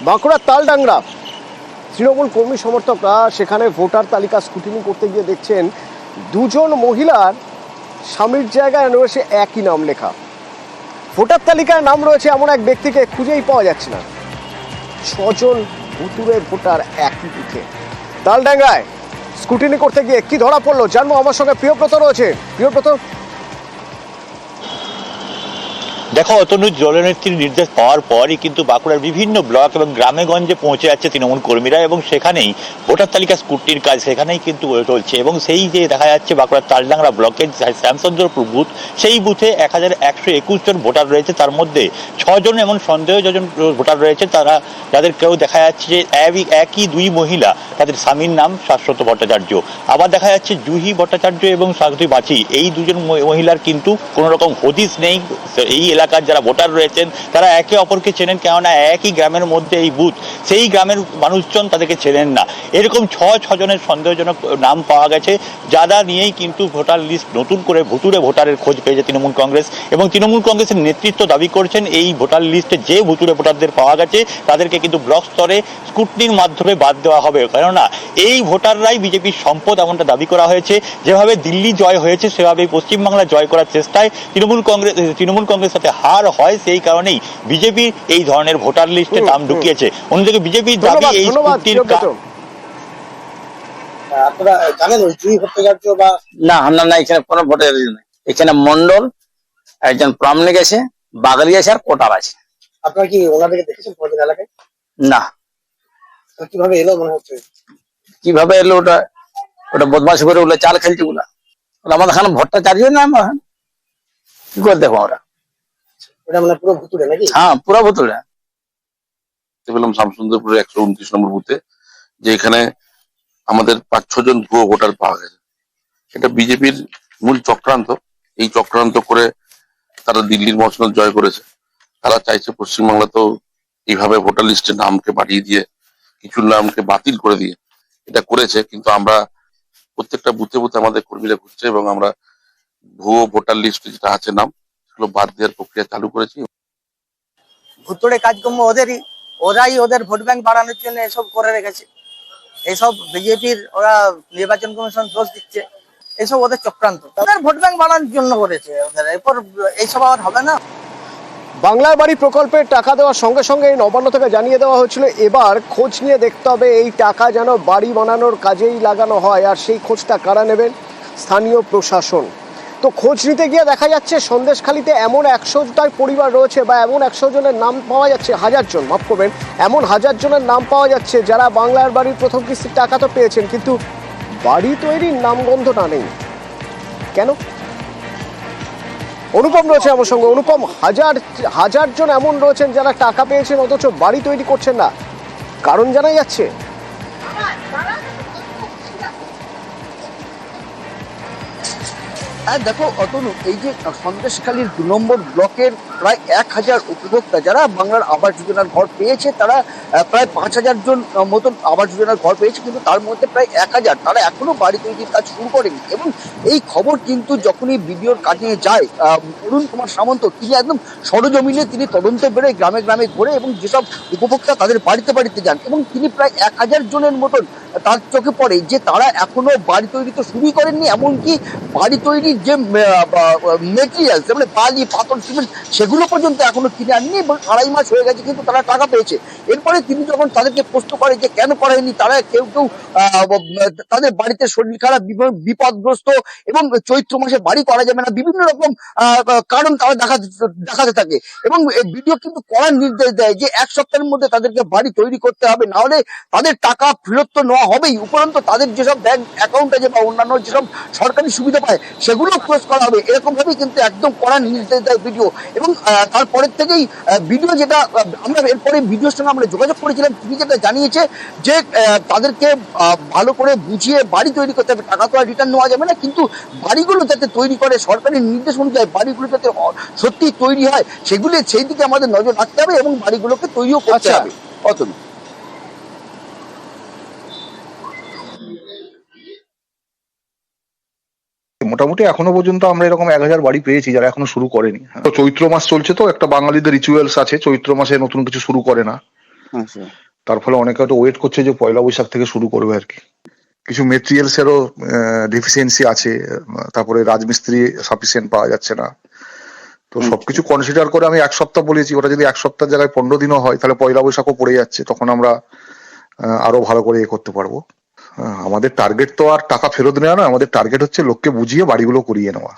বাঁকুড়ার তালডাংরা তৃণমূল কর্মী সমর্থকরা সেখানে ভোটার তালিকা স্ক্রুটিনি করতে গিয়ে দেখছেন দুজন মহিলার স্বামীর জায়গায় রয়েছে একই নাম লেখা। ভোটার তালিকায় নাম রয়েছে এমন এক ব্যক্তিকে খুঁজেই পাওয়া যাচ্ছে না। 6 জন ভুতুড়ে ভোটার একই বুথে। তালডাংরায় স্ক্রুটিনি করতে গিয়ে কি ধরা পড়লো জানবো। আমার সঙ্গে প্রিয়ব্রত রয়েছে। প্রিয়ব্রত, দেখো, অতনু জলনেত্রীর নির্দেশ পাওয়ার পরই কিন্তু বাঁকুড়ার বিভিন্ন ব্লক এবং গ্রামে গঞ্জে পৌঁছে যাচ্ছে তৃণমূল কর্মীরা এবং সেখানেই ভোটার তালিকা স্ক্রুটিনির কাজ সেখানেই কিন্তু চলছে। এবং সেই যে দেখা যাচ্ছে বাঁকুড়ার তালডাংরা ব্লকের শ্যামচন্দ্রপুর বুথ, সেই বুথে 1121 জন ভোটার রয়েছে। তার মধ্যে 6 জন এমন সন্দেহজন ভোটার রয়েছে তারা যাদের কেউ দেখা যাচ্ছে যে একই দুই মহিলা, তাদের স্বামীর নাম শাশ্বত ভট্টাচার্য। আবার দেখা যাচ্ছে জুহি ভট্টাচার্য এবং স্বাগতী বাচি, এই দুজন মহিলার কিন্তু কোনো রকম হদিস নেই। এই এলাকার যারা ভোটার রয়েছেন তারা একে অপরকে চেনেন, কেননা একই গ্রামের মধ্যে এই বুথ, সেই গ্রামের মানুষজন তাদেরকে চেনেন না। এরকম 6 জনের সন্দেহজনক নাম পাওয়া গেছে, যারা নিয়েই কিন্তু ভোটার লিস্ট নতুন করে ভুতুড়ে ভোটারের খোঁজ পেয়েছে তৃণমূল কংগ্রেস। এবং তৃণমূল কংগ্রেসের নেতৃত্ব দাবি করছেন এই ভোটার লিস্টে যে ভুতুড়ে ভোটারদের পাওয়া গেছে তাদেরকে কিন্তু ব্লক স্তরে স্ক্রুটিনির মাধ্যমে বাদ দেওয়া হবে, কেননা এই ভোটাররাই বিজেপির সম্পদ, এমনটা দাবি করা হয়েছে। যেভাবে দিল্লি জয় হয়েছে সেভাবে পশ্চিমবাংলা জয় করার চেষ্টায় তৃণমূল কংগ্রেস সাথে হার হয়, সেই কারণেই বিজেপি এই ধরনের ভোটার লিস্টে নাম ঢুকিয়েছে। অন্যদিকে বিজেপির দাবি এই স্ক্রুটিনির আপনারা জানেন ওই জুহি ভট্টাচার্য বা না, আমরা না, এখানে কোনো ভোটার নেই। এখানে মন্ডল, একজন প্রামাণিক আছে, বাগালি আছে আর কোটার আছে। আপনারা কি ওনাদেরকে দেখেছেন কোনদিন এলাকায়? না। তো কিভাবে এলো মনে হচ্ছে? কিভাবে এলো? ওটা ওটা বদমাশ করে ওগুলো চাল খেলছে ওগুলা। আমাদের এখানে ভট্টাচার্য না, আমরা কি করে দেখো আমরা? ওটা মানে পুরো ভুতুড়ে নাকি? হ্যাঁ, পুরো ভুতুড়ে। পেলাম শামসুন্দরপুরের 129 নম্বর বুথে যে এখানে আমাদের 5-6 জন ভুয়ো ভোটার পাওয়া গেছে। এটা বিজেপির মূল চক্রান্ত। এই চক্রান্ত করে তারা দিল্লির মসনদ জয় করেছে। তারা চাইছে পশ্চিমবাংলাতেও এইভাবে ভোটার লিস্টে নামকে বাড়িয়ে দিয়ে কিছু নামকে বাতিল করে দিয়ে এটা করেছে। কিন্তু আমরা প্রত্যেকটা বুথে বুথে আমাদের কর্মীরা ঘুরছে এবং আমরা ভুয়ো ভোটার লিস্টে যেটা আছে নাম, সেগুলো বাদ দেওয়ার প্রক্রিয়া চালু করেছি। ভুতুড়ে কাজকর্ম ওদেরই, ওরাই ওদের ভোট ব্যাংক বাড়ানোর জন্য এসব করে রেখেছে। এসব বিজেপির ওরা নির্বাচন কমিশন দোষ দিচ্ছে, এসব ওদের চক্রান্ত। ওদের ভোট ব্যাংক বাড়ানোর জন্য করেছে ওদের। এরপর এইসব আর হবে না। বাংলার বাড়ি প্রকল্পের টাকা দেওয়ার সঙ্গে সঙ্গে নবান্ন থেকে জানিয়ে দেওয়া হয়েছিল এবার খোঁজ নিয়ে দেখতে হবে এই টাকা যেন বাড়ি বানানোর কাজেই লাগানো হয়। আর সেই খোঁজটা কারা নেবেন? স্থানীয় প্রশাসন। তো খোঁজ নিতে গিয়ে দেখা যাচ্ছে সন্দেশখালীতে এমন 100টার পরিবার রয়েছে বা এমন 100 জনের নাম পাওয়া যাচ্ছে, 1000 জন, মাফ করবেন, এমন 1000 জনের নাম পাওয়া যাচ্ছে যারা বাংলার বাড়ির প্রথম কিস্তির টাকা তো পেয়েছেন, কিন্তু বাড়ি তৈরির নামগন্ধটা নেই। কেন? অনুপম রয়েছে আমার সঙ্গে। অনুপম, হাজার জন এমন রয়েছেন যারা টাকা পেয়েছেন অথচ বাড়ি তৈরি করছেন না, কারণ জানা যাচ্ছে? দেখো অতনু, এই যে সন্দেশখালীর 2 নম্বর ব্লকের প্রায় 1000 উপভোক্তা যারা বাংলার আবাস যোজনার ঘর পেয়েছে, তারা প্রায় 5000 জন মতন আবাস যোজনার ঘর পেয়েছে, কিন্তু তার মধ্যে প্রায় 1000 তারা এখনো বাড়ি তৈরির কাজ শুরু করেনি। এবং এই খবর কিন্তু যখনই ভিডিওর কাজে যায় অরুণ কুমার সামন্ত, তিনি একদম সরজমিনে তিনি তদন্তে বেরোয়, গ্রামে গ্রামে ঘুরে এবং যেসব উপভোক্তা তাদের বাড়িতে বাড়িতে যান, এবং তিনি প্রায় 1000 জনের মতন তার চোখে পড়ে যে তারা এখনো বাড়ি তৈরি তো শুরুই করেননি। এমনকি বাড়ি তৈরির যে মেটেরিয়ালস, মানে বালি, পাথর, সিমেন্ট, সেগুলো পর্যন্ত এখনো কিনে আনেনি এবং 2.5 মাস হয়ে গেছে কিন্তু তারা টাকা পেয়েছে। এরপরে তিনি যখন তাদেরকে প্রশ্ন করে যে কেন করেনি, তারা কেউ কেউ তাদের বাড়িতে শরীর খারাপ, বিপদগ্রস্ত এবং চৈত্র মাসে বাড়ি করা যাবে না, বিভিন্ন রকম কারণ তারা দেখাতে থাকে। এবং ভিডিও কিন্তু করার নির্দেশ দেয় যে 1 সপ্তাহের মধ্যে তাদেরকে বাড়ি তৈরি করতে হবে, না হলে তাদের টাকা ফেরত তো নেওয়া হবেই, উপরন্ত তাদের যেসব ব্যাংক অ্যাকাউন্ট আছে বা অন্যান্য যেসব সরকারি সুবিধা পায় সেগুলো ক্লোজ করা হবে। এরকম ভাবেই কিন্তু একদম কড়া নির্দেশ দেয় ভিডিও। এবং তারপরের থেকেই ভিডিও যেটা আমরা এরপরে ভিডিওর সঙ্গে আমরা যোগাযোগ করেছিলাম, তিনি যেটা জানিয়েছে যে তাদেরকে ভালো করে বুঝিয়ে বাড়ি তৈরি করতে হবে, টাকা তো আর রিটার্ন নেওয়া যাবে না, কিন্তু বাড়িগুলো যাতে তৈরি করে সরকারি নির্দেশ অনুযায়ী বাড়িগুলো যাতে সত্যি তৈরি হয় সেই দিকে আমাদের নজর রাখতে হবে এবং বাড়িগুলোকে তৈরিও করতে হবে। অতনু, মোটামুটি এখনো পর্যন্ত আমরা এরকম 1000 বাড়ি পেয়েছি যারা এখনো শুরু করেনি। তো চৈত্র মাস চলছে, তো একটা বাঙালিদের রিচুয়ালস আছে, চৈত্র মাসে নতুন কিছু শুরু করে না, আচ্ছা। তার ফলে অনেকে হয়তো ওয়েট করছে যে পয়লা বৈশাখ থেকে শুরু করবে আর কি। কিছু মেটেরিয়ালসেরও ডেফিসিয়েন্সি আছে, তারপরে রাজমিস্ত্রি সাফিসিয়েন্ট পাওয়া যাচ্ছে না। তো সবকিছু কনসিডার করে আমি 1 সপ্তাহ বলেছি, ওটা যদি 1 সপ্তাহের জায়গায় 15 দিনও হয় তাহলে পয়লা বৈশাখও পড়ে যাচ্ছে, তখন আমরা আরো ভালো করে করতে পারবো। আমাদের টার্গেট তো আর টাকা ফেরত নেওয়া না, আমাদের টার্গেট হচ্ছে লোককে বুঝিয়ে বাড়িগুলো করিয়ে নেওয়া।